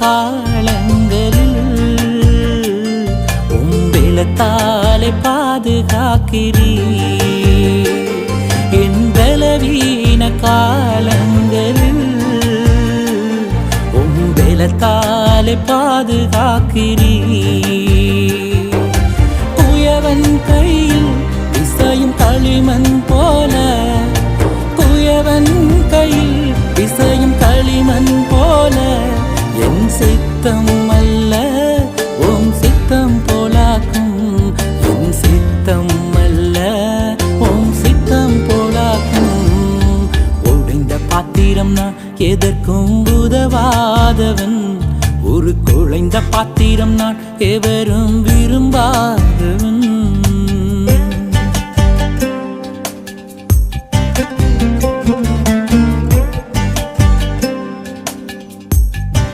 காலங்களில் உம்பெலத்தாலே பாதுகாக்கிறீர். என் பலவீன காலங்களில் உம்பெலத்தாலே பாதுகாக்கிறீர். குயவன் கையில் இசையும் களிமண் போல, குயவன் கையில் இசையும் களிமண் போல, என் சித்தம் அல்ல உம் சித்தம் போலாக்கும். என் சித்தம் அல்ல உம் சித்தம் போலாக்கும். உடைந்த பாத்திரம் நான் எதற்கும் உதவாதவன், ஒரு குழைந்த பாத்திரம் நான் எவரும் விரும்பாதவன்.